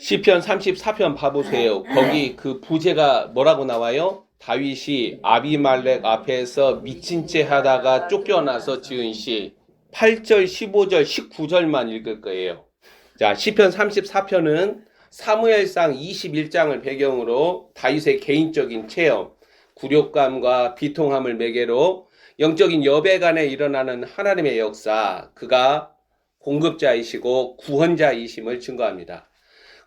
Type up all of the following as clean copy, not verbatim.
시편 34편 봐보세요. 거기 그 부제가 뭐라고 나와요? 다윗이 아비말렉 앞에서 미친 채 하다가 쫓겨나서 지은 시 8절, 15절, 19절만 읽을 거예요. 자, 시편 34편은 사무엘상 21장을 배경으로 다윗의 개인적인 체험, 굴욕감과 비통함을 매개로 영적인 여배 간에 일어나는 하나님의 역사, 그가 공급자이시고 구원자이심을 증거합니다.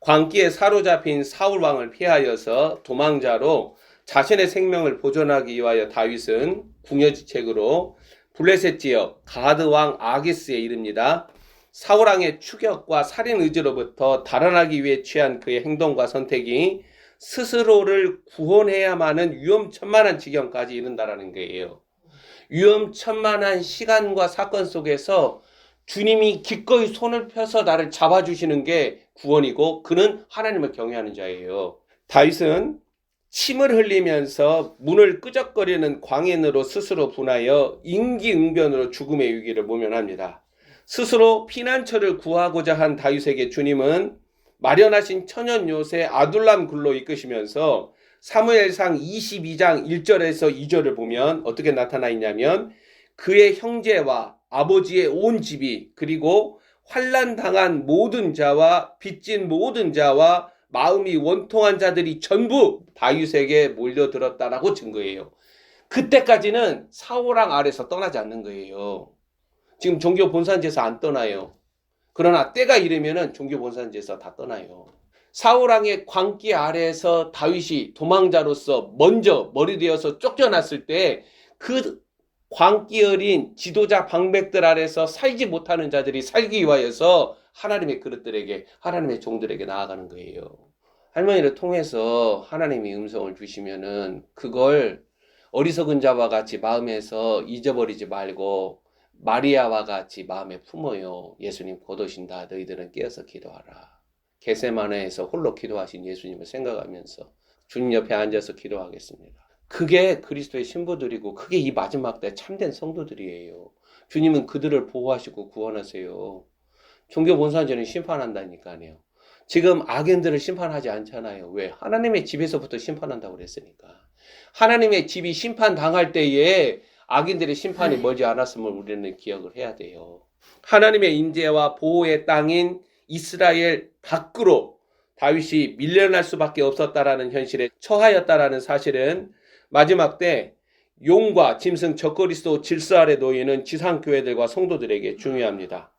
광기에 사로잡힌 사울 왕을 피하여서 도망자로 자신의 생명을 보존하기 위하여 다윗은 궁여지책으로 블레셋 지역 가드 왕 아기스에 이릅니다. 사울 왕의 추격과 살인 의지로부터 달아나기 위해 취한 그의 행동과 선택이 스스로를 구원해야만 하는 위험천만한 지경까지 이른다라는 거예요. 위험천만한 시간과 사건 속에서 주님이 기꺼이 손을 펴서 나를 잡아주시는 게 구원이고 그는 하나님을 경외하는 자예요. 다윗은 침을 흘리면서 문을 끄적거리는 광인으로 스스로 분하여 임기응변으로 죽음의 위기를 모면합니다. 스스로 피난처를 구하고자 한 다윗에게 주님은 마련하신 천연 요새 아둘람 굴로 이끄시면서 사무엘상 22장 1절에서 2절을 보면 어떻게 나타나 있냐면 그의 형제와 아버지의 온 집이 그리고 환난당한 모든 자와 빚진 모든 자와 마음이 원통한 자들이 전부 다윗에게 몰려들었다라고 증거해요. 그때까지는 사울왕 아래서 떠나지 않는 거예요. 지금 종교 본산제에서 안 떠나요. 그러나 때가 이르면은 종교 본산제에서 다 떠나요. 사울왕의 광기 아래에서 다윗이 도망자로서 먼저 머리되어서 쫓겨났을 때 그 광기 어린 지도자 방백들 아래서 살지 못하는 자들이 살기 위하여서 하나님의 그릇들에게 하나님의 종들에게 나아가는 거예요. 할머니를 통해서 하나님이 음성을 주시면은 그걸 어리석은 자와 같이 마음에서 잊어버리지 말고 마리아와 같이 마음에 품어요. 예수님 곧 오신다. 너희들은 깨어서 기도하라. 겟세마네에서 홀로 기도하신 예수님을 생각하면서 주님 옆에 앉아서 기도하겠습니다. 그게 그리스도의 신부들이고 그게 이 마지막 때 참된 성도들이에요. 주님은 그들을 보호하시고 구원하세요. 종교 본산제는 심판한다니까요. 지금 악인들을 심판하지 않잖아요. 왜? 하나님의 집에서부터 심판한다고 그랬으니까. 하나님의 집이 심판당할 때에 악인들의 심판이 멀지 않았음을 우리는 기억을 해야 돼요. 하나님의 인재와 보호의 땅인 이스라엘 밖으로 다윗이 밀려날 수밖에 없었다라는 현실에 처하였다라는 사실은 마지막 때 용과 짐승 적그리스도 질서 아래 놓이는 지상교회들과 성도들에게 중요합니다.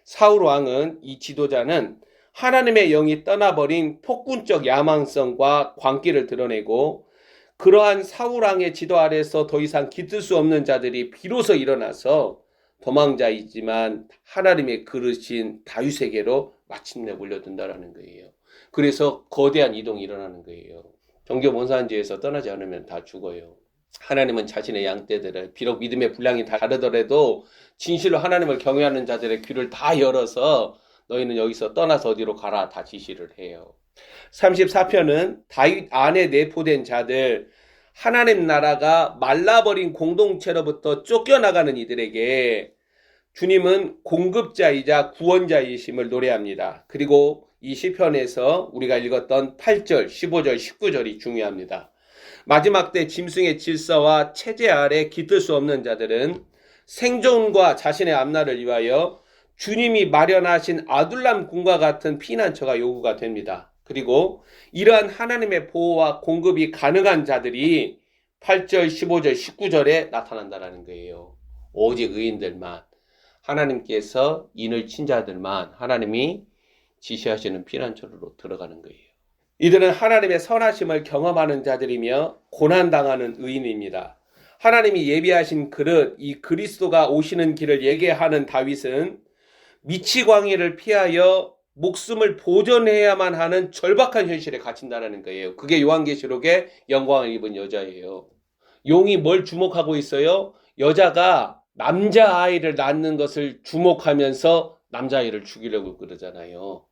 사울 왕은 이 지도자는 하나님의 영이 떠나버린 폭군적 야망성과 광기를 드러내고 그러한 사울 왕의 지도 아래서 더 이상 깃들 수 없는 자들이 비로소 일어나서 도망자이지만 하나님의 그릇인 다윗에게로 마침내 몰려든다라는 거예요. 그래서 거대한 이동이 일어나는 거예요. 종교 본산지에서 떠나지 않으면 다 죽어요. 하나님은 자신의 양떼들을 비록 믿음의 분량이 다르더라도 진실로 하나님을 경외하는 자들의 귀를 다 열어서 너희는 여기서 떠나서 어디로 가라 다 지시를 해요. 34편은 다윗 안에 내포된 자들, 하나님 나라가 말라버린 공동체로부터 쫓겨나가는 이들에게 주님은 공급자이자 구원자이심을 노래합니다. 그리고 이 시편에서 우리가 읽었던 8절, 15절, 19절이 중요합니다. 마지막 때 짐승의 질서와 체제 아래 깃들 수 없는 자들은 생존과 자신의 앞날을 위하여 주님이 마련하신 아둘람 궁과 같은 피난처가 요구가 됩니다. 그리고 이러한 하나님의 보호와 공급이 가능한 자들이 8절, 15절, 19절에 나타난다는 거예요. 오직 의인들만, 하나님께서 인을 친 자들만 하나님이 지시하시는 피난처로 들어가는 거예요. 이들은 하나님의 선하심을 경험하는 자들이며 고난당하는 의인입니다. 하나님이 예비하신 그릇, 이 그리스도가 오시는 길을 예개하는 다윗은 미치광이를 피하여 목숨을 보존해야만 하는 절박한 현실에 갇힌다는 거예요. 그게 요한계시록의 영광을 입은 여자예요. 용이 뭘 주목하고 있어요? 여자가 남자아이를 낳는 것을 주목하면서 남자아이를 죽이려고 그러잖아요.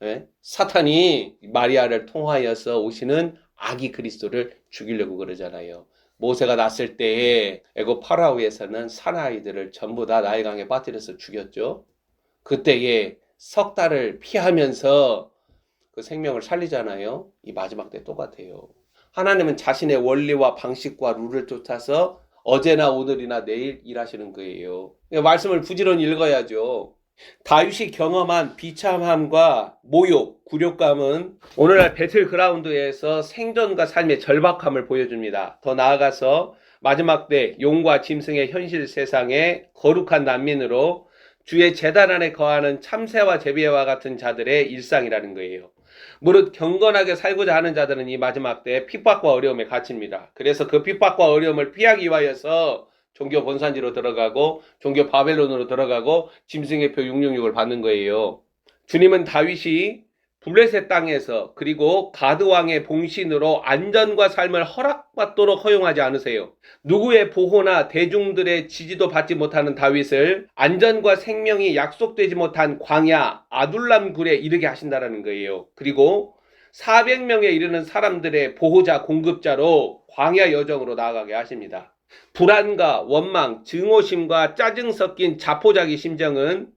네? 사탄이 마리아를 통하여서 오시는 아기 그리스도를 죽이려고 그러잖아요. 모세가 났을 때에 애굽 파라오에서는 사나이들을 전부 다 나일강에 빠뜨려서 죽였죠. 그때에 석 달을 피하면서 그 생명을 살리잖아요. 이 마지막 때 똑같아요. 하나님은 자신의 원리와 방식과 룰을 쫓아서 어제나 오늘이나 내일 일하시는 거예요. 말씀을 부지런히 읽어야죠. 다윗이 경험한 비참함과 모욕, 굴욕감은 오늘날 배틀그라운드에서 생존과 삶의 절박함을 보여줍니다. 더 나아가서 마지막 때 용과 짐승의 현실 세상에 거룩한 난민으로 주의 제단 안에 거하는 참새와 제비와 같은 자들의 일상이라는 거예요. 무릇 경건하게 살고자 하는 자들은 이 마지막 때 핍박과 어려움에 갇힙니다. 그래서 그 핍박과 어려움을 피하기 위하여서 종교 본산지로 들어가고 종교 바벨론으로 들어가고 짐승의 표 666을 받는 거예요. 주님은 다윗이 블레셋 땅에서 그리고 가드 왕의 봉신으로 안전과 삶을 허락받도록 허용하지 않으세요. 누구의 보호나 대중들의 지지도 받지 못하는 다윗을 안전과 생명이 약속되지 못한 광야 아둘람 굴에 이르게 하신다는 거예요. 그리고 400명에 이르는 사람들의 보호자 공급자로 광야 여정으로 나아가게 하십니다. 불안과 원망, 증오심과 짜증 섞인 자포자기 심정은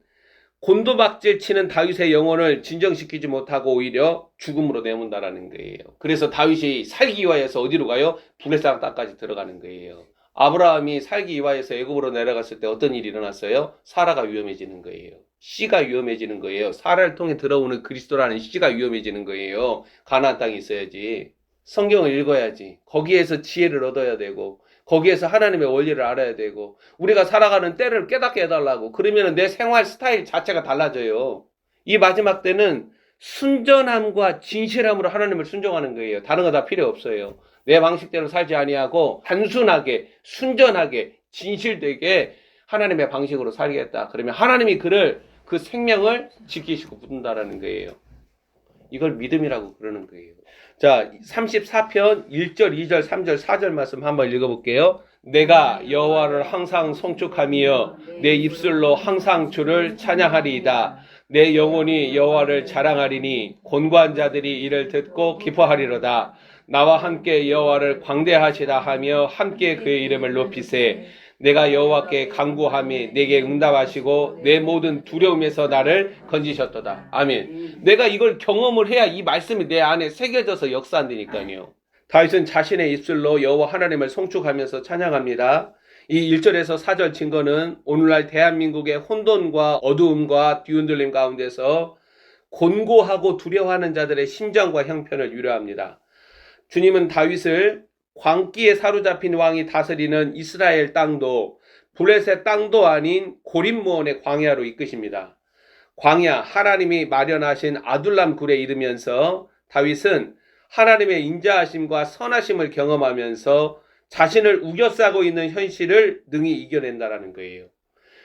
곤두박질 치는 다윗의 영혼을 진정시키지 못하고 오히려 죽음으로 내몬다라는 거예요. 그래서 다윗이 살기 위하여서 어디로 가요? 블레셋 땅까지 들어가는 거예요. 아브라함이 살기 위하여서 애굽으로 내려갔을 때 어떤 일이 일어났어요? 사라가 위험해지는 거예요. 씨가 위험해지는 거예요. 사라를 통해 들어오는 그리스도라는 씨가 위험해지는 거예요. 가나안 땅에 있어야지. 성경을 읽어야지. 거기에서 지혜를 얻어야 되고 거기에서 하나님의 원리를 알아야 되고 우리가 살아가는 때를 깨닫게 해달라고. 그러면 내 생활 스타일 자체가 달라져요. 이 마지막 때는 순전함과 진실함으로 하나님을 순종하는 거예요. 다른 거 다 필요 없어요. 내 방식대로 살지 아니하고 단순하게 순전하게 진실되게 하나님의 방식으로 살겠다. 그러면 하나님이 그를 그 생명을 지키시고 부른다라는 거예요. 이걸 믿음이라고 그러는 거예요. 자, 34편 1절, 2절, 3절, 4절 말씀 한번 읽어볼게요. 내가 여호와를 항상 송축하며 내 입술로 항상 주를 찬양하리이다. 내 영혼이 여호와를 자랑하리니 곤고한 자들이 이를 듣고 기뻐하리로다. 나와 함께 여호와를 광대하시다 하며 함께 그의 이름을 높이세. 내가 여호와께 간구함이 내게 응답하시고 내 모든 두려움에서 나를 건지셨도다. 아멘. 내가 이걸 경험을 해야 이 말씀이 내 안에 새겨져서 역사한다니까요. 다윗은 자신의 입술로 여호와 하나님을 송축하면서 찬양합니다. 이 1절에서 4절 증거는 오늘날 대한민국의 혼돈과 어두움과 뒤흔들림 가운데서 곤고하고 두려워하는 자들의 심정과 형편을 유려합니다. 주님은 다윗을 광기에 사로잡힌 왕이 다스리는 이스라엘 땅도 블레셋 땅도 아닌 고립무원의 광야로 이끄십니다. 광야, 하나님이 마련하신 아둘람 굴에 이르면서 다윗은 하나님의 인자하심과 선하심을 경험하면서 자신을 우겨싸고 있는 현실을 능히 이겨낸다라는 거예요.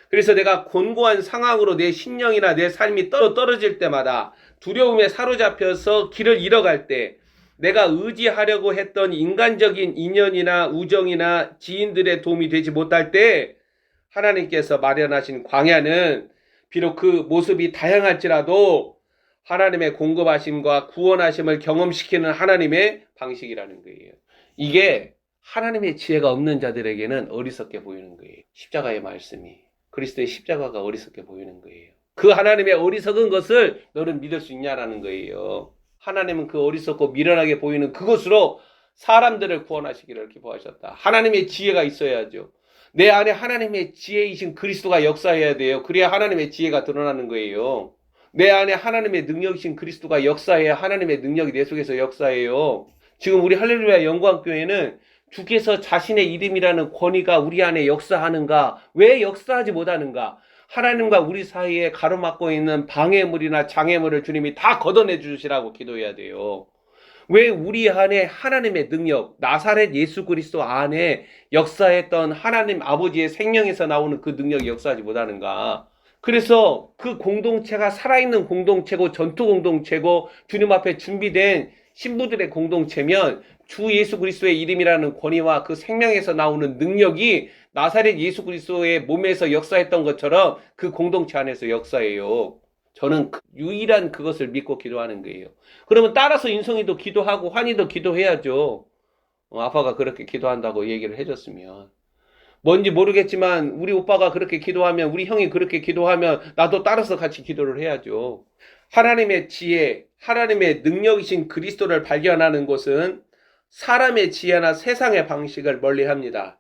그래서 내가 곤고한 상황으로 내 신령이나 내 삶이 떨어질 때마다 두려움에 사로잡혀서 길을 잃어갈 때 내가 의지하려고 했던 인간적인 인연이나 우정이나 지인들의 도움이 되지 못할 때 하나님께서 마련하신 광야는 비록 그 모습이 다양할지라도 하나님의 공급하심과 구원하심을 경험시키는 하나님의 방식이라는 거예요. 이게 하나님의 지혜가 없는 자들에게는 어리석게 보이는 거예요. 십자가의 말씀이. 그리스도의 십자가가 어리석게 보이는 거예요. 그 하나님의 어리석은 것을 너는 믿을 수 있냐라는 거예요. 하나님은 그 어리석고 미련하게 보이는 그것으로 사람들을 구원하시기를 기뻐하셨다. 하나님의 지혜가 있어야죠. 내 안에 하나님의 지혜이신 그리스도가 역사해야 돼요. 그래야 하나님의 지혜가 드러나는 거예요. 내 안에 하나님의 능력이신 그리스도가 역사해야 하나님의 능력이 내 속에서 역사해요. 지금 우리 할렐루야 영광교회는 주께서 자신의 이름이라는 권위가 우리 안에 역사하는가? 왜 역사하지 못하는가? 하나님과 우리 사이에 가로막고 있는 방해물이나 장애물을 주님이 다 걷어내 주시라고 기도해야 돼요. 왜 우리 안에 하나님의 능력, 나사렛 예수 그리스도 안에 역사했던 하나님 아버지의 생명에서 나오는 그 능력이 역사하지 못하는가? 그래서 그 공동체가 살아있는 공동체고 전투 공동체고 주님 앞에 준비된 신부들의 공동체면 주 예수 그리스도의 이름이라는 권위와 그 생명에서 나오는 능력이 나사렛 예수 그리스도의 몸에서 역사했던 것처럼 그 공동체 안에서 역사해요. 저는 유일한 그것을 믿고 기도하는 거예요. 그러면 따라서 인성이도 기도하고 환희도 기도해야죠. 아빠가 그렇게 기도한다고 얘기를 해줬으면. 뭔지 모르겠지만 우리 오빠가 그렇게 기도하면 우리 형이 그렇게 기도하면 나도 따라서 같이 기도를 해야죠. 하나님의 지혜, 하나님의 능력이신 그리스도를 발견하는 곳은 사람의 지혜나 세상의 방식을 멀리합니다.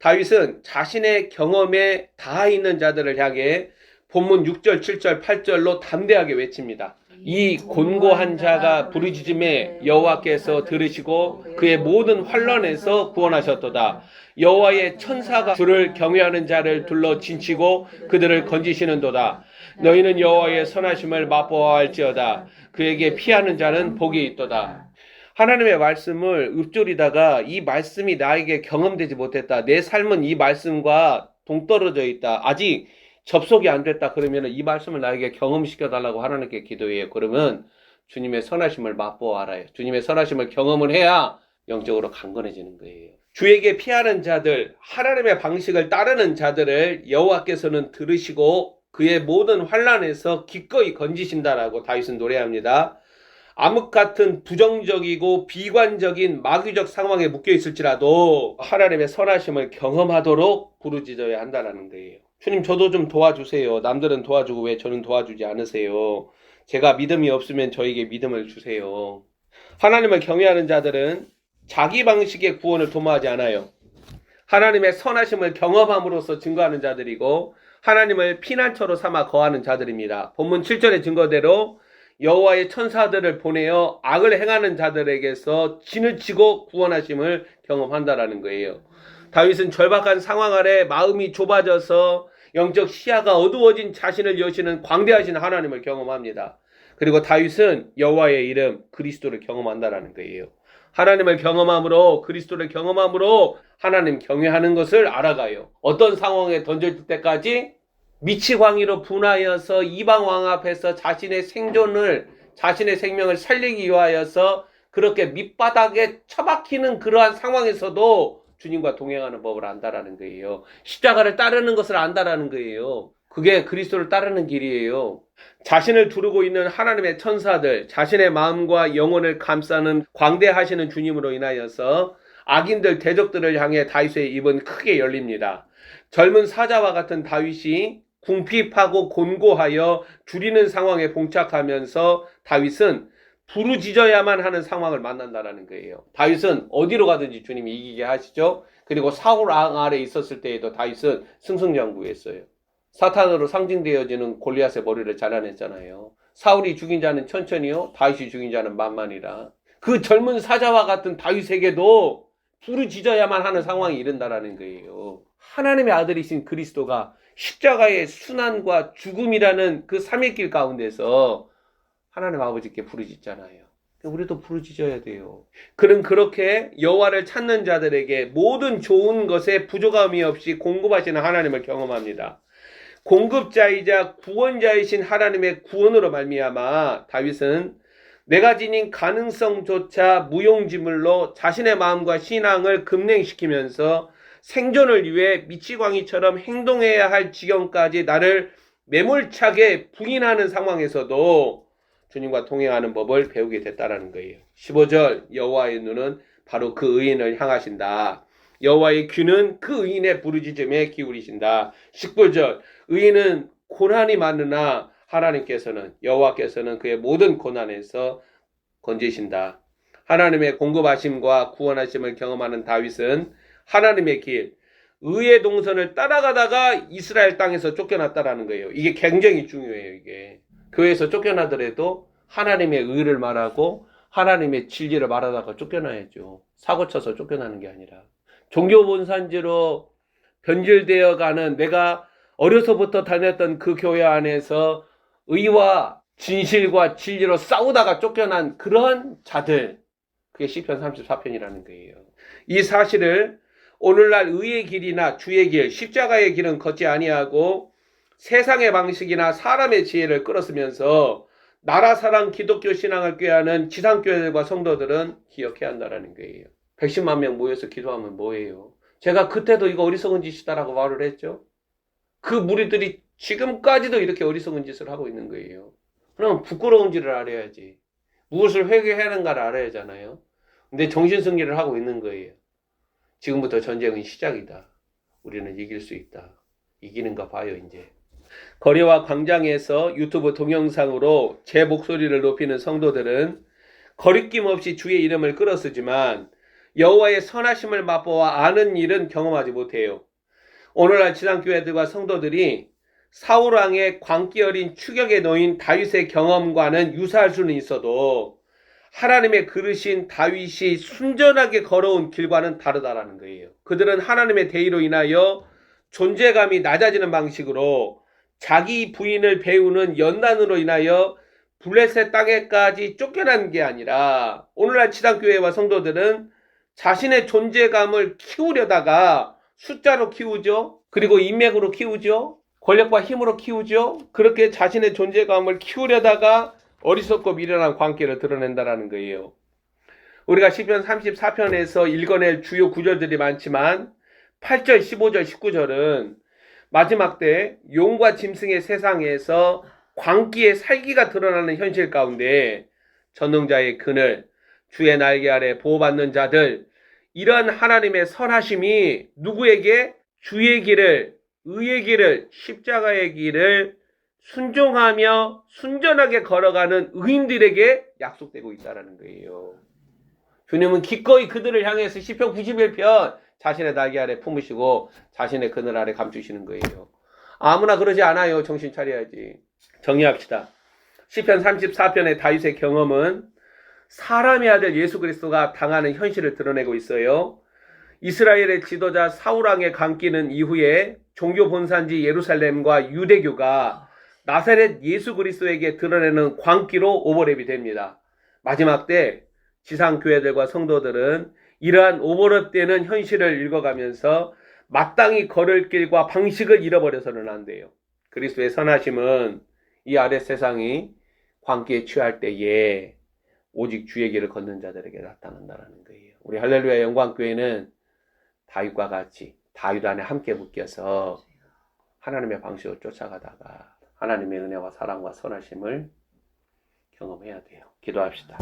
다윗은 자신의 경험에 닿아 있는 자들을 향해 본문 6절, 7절, 8절로 담대하게 외칩니다. 이 곤고한 자가 부르짖음에 여호와께서 들으시고 그의 모든 환난에서 구원하셨도다. 여호와의 천사가 주를 경외하는 자를 둘러 진치고 그들을 건지시는도다. 너희는 여호와의 선하심을 맛보아할지어다. 그에게 피하는 자는 복이 있도다. 하나님의 말씀을 읊조리다가 이 말씀이 나에게 경험되지 못했다. 내 삶은 이 말씀과 동떨어져 있다. 아직 접속이 안 됐다. 그러면 이 말씀을 나에게 경험시켜달라고 하나님께 기도해요. 그러면 주님의 선하심을 맛보아 알아요. 주님의 선하심을 경험을 해야 영적으로 강건해지는 거예요. 주에게 피하는 자들, 하나님의 방식을 따르는 자들을 여호와께서는 들으시고 그의 모든 환난에서 기꺼이 건지신다라고 다윗은 노래합니다. 암흑 같은 부정적이고 비관적인 마귀적 상황에 묶여 있을지라도 하나님의 선하심을 경험하도록 부르짖어야 한다는 거예요. 주님, 저도 좀 도와주세요. 남들은 도와주고 왜 저는 도와주지 않으세요? 제가 믿음이 없으면 저에게 믿음을 주세요. 하나님을 경외하는 자들은 자기 방식의 구원을 도모하지 않아요. 하나님의 선하심을 경험함으로써 증거하는 자들이고 하나님을 피난처로 삼아 거하는 자들입니다. 본문 7절의 증거대로 여호와의 천사들을 보내어 악을 행하는 자들에게서 진을 치고 구원하심을 경험한다라는 거예요. 다윗은 절박한 상황 아래 마음이 좁아져서 영적 시야가 어두워진 자신을 여시는 광대하신 하나님을 경험합니다. 그리고 다윗은 여호와의 이름 그리스도를 경험한다라는 거예요. 하나님을 경험함으로 그리스도를 경험함으로 하나님 경외하는 것을 알아가요. 어떤 상황에 던져질 때까지 미치광이로 분하여서 이방 왕 앞에서 자신의 생존을 자신의 생명을 살리기 위하여서 그렇게 밑바닥에 처박히는 그러한 상황에서도 주님과 동행하는 법을 안다라는 거예요. 십자가를 따르는 것을 안다라는 거예요. 그게 그리스도를 따르는 길이에요. 자신을 두르고 있는 하나님의 천사들, 자신의 마음과 영혼을 감싸는 광대하시는 주님으로 인하여서 악인들, 대적들을 향해 다윗의 입은 크게 열립니다. 젊은 사자와 같은 다윗이 궁핍하고 곤고하여 줄이는 상황에 봉착하면서 다윗은 부르짖어야만 하는 상황을 만난다라는 거예요. 다윗은 어디로 가든지 주님이 이기게 하시죠. 그리고 사울 왕 아래 있었을 때에도 다윗은 승승장구했어요. 사탄으로 상징되어지는 골리앗의 머리를 잘라냈잖아요. 사울이 죽인 자는 천천히요, 다윗이 죽인 자는 만만이라. 그 젊은 사자와 같은 다윗에게도 부르짖어야만 하는 상황이 이른다라는 거예요. 하나님의 아들이신 그리스도가 십자가의 순환과 죽음이라는 그 삼일 길 가운데서 하나님 아버지께 부르짖잖아요. 우리도 부르짖어야 돼요. 그는 그렇게 여호와를 찾는 자들에게 모든 좋은 것에 부족함이 없이 공급하시는 하나님을 경험합니다. 공급자이자 구원자이신 하나님의 구원으로 말미암아 다윗은 내가 지닌 가능성조차 무용지물로 자신의 마음과 신앙을 급냉시키면서 생존을 위해 미치광이처럼 행동해야 할 지경까지 나를 매몰차게 부인하는 상황에서도 주님과 동행하는 법을 배우게 됐다라는 거예요. 15절 여호와의 눈은 바로 그 의인을 향하신다. 여호와의 귀는 그 의인의 부르짖음에 기울이신다. 19절 의인은 고난이 많으나 하나님께서는 여호와께서는 그의 모든 고난에서 건지신다. 하나님의 공급하심과 구원하심을 경험하는 다윗은 하나님의 길, 의의 동선을 따라가다가 이스라엘 땅에서 쫓겨났다라는 거예요. 이게 굉장히 중요해요. 이게 교회에서 쫓겨나더라도 하나님의 의를 말하고 하나님의 진리를 말하다가 쫓겨나야죠. 사고쳐서 쫓겨나는 게 아니라 종교본산지로 변질되어 가는 내가 어려서부터 다녔던 그 교회 안에서 의와 진실과 진리로 싸우다가 쫓겨난 그런 자들, 그게 시편 34편이라는 거예요. 이 사실을 오늘날 의의 길이나 주의 길, 십자가의 길은 걷지 아니하고 세상의 방식이나 사람의 지혜를 끌어쓰면서 나라 사랑 기독교 신앙을 꾀하는 지상교회들과 성도들은 기억해야 한다는 거예요. 110만 명 모여서 기도하면 뭐예요? 제가 그때도 이거 어리석은 짓이다라고 말을 했죠. 그 무리들이 지금까지도 이렇게 어리석은 짓을 하고 있는 거예요. 그럼 부끄러운지를 알아야지. 무엇을 회개하는가를 알아야 하잖아요. 근데 정신승리를 하고 있는 거예요. 지금부터 전쟁은 시작이다. 우리는 이길 수 있다. 이기는가 봐요, 이제. 거리와 광장에서 유튜브 동영상으로 제 목소리를 높이는 성도들은 거리낌 없이 주의 이름을 끌어쓰지만 여호와의 선하심을 맛보아 아는 일은 경험하지 못해요. 오늘날 지상교회들과 성도들이 사울왕의 광기 어린 추격에 놓인 다윗의 경험과는 유사할 수는 있어도 하나님의 그르신 다윗이 순전하게 걸어온 길과는 다르다라는 거예요. 그들은 하나님의 대의로 인하여 존재감이 낮아지는 방식으로 자기 부인을 배우는 연단으로 인하여 블레셋 땅에까지 쫓겨난 게 아니라 오늘날 지상교회와 성도들은 자신의 존재감을 키우려다가 숫자로 키우죠. 그리고 인맥으로 키우죠. 권력과 힘으로 키우죠. 그렇게 자신의 존재감을 키우려다가 어리석고 미련한 관계를 드러낸다라는 거예요. 우리가 시편 34편에서 읽어낼 주요 구절들이 많지만 8절, 15절, 19절은 마지막 때 용과 짐승의 세상에서 광기의 살기가 드러나는 현실 가운데 전능자의 그늘, 주의 날개 아래 보호받는 자들, 이런 하나님의 선하심이 누구에게? 주의 길을, 의의 길을, 십자가의 길을 순종하며 순전하게 걸어가는 의인들에게 약속되고 있다는 거예요. 주님은 기꺼이 그들을 향해서 시편 91편 자신의 날개 아래 품으시고 자신의 그늘 아래 감추시는 거예요. 아무나 그러지 않아요. 정신 차려야지. 정리합시다. 시편 34편의 다윗의 경험은 사람의 아들 예수 그리스도가 당하는 현실을 드러내고 있어요. 이스라엘의 지도자 사울왕의 강기는 이후에 종교 본산지 예루살렘과 유대교가 나사렛 예수 그리스도에게 드러내는 광기로 오버랩이 됩니다. 마지막 때 지상교회들과 성도들은 이러한 오버랩되는 현실을 읽어가면서 마땅히 걸을 길과 방식을 잃어버려서는 안 돼요. 그리스도의 선하심은 이 아랫 세상이 광기에 취할 때에 오직 주의 길을 걷는 자들에게 나타난다는 거예요. 우리 할렐루야 영광교회는 다윗과 같이 다윗 안에 함께 묶여서 하나님의 방식을 쫓아가다가 하나님의 은혜와 사랑과 선하심을 경험해야 돼요. 기도합시다.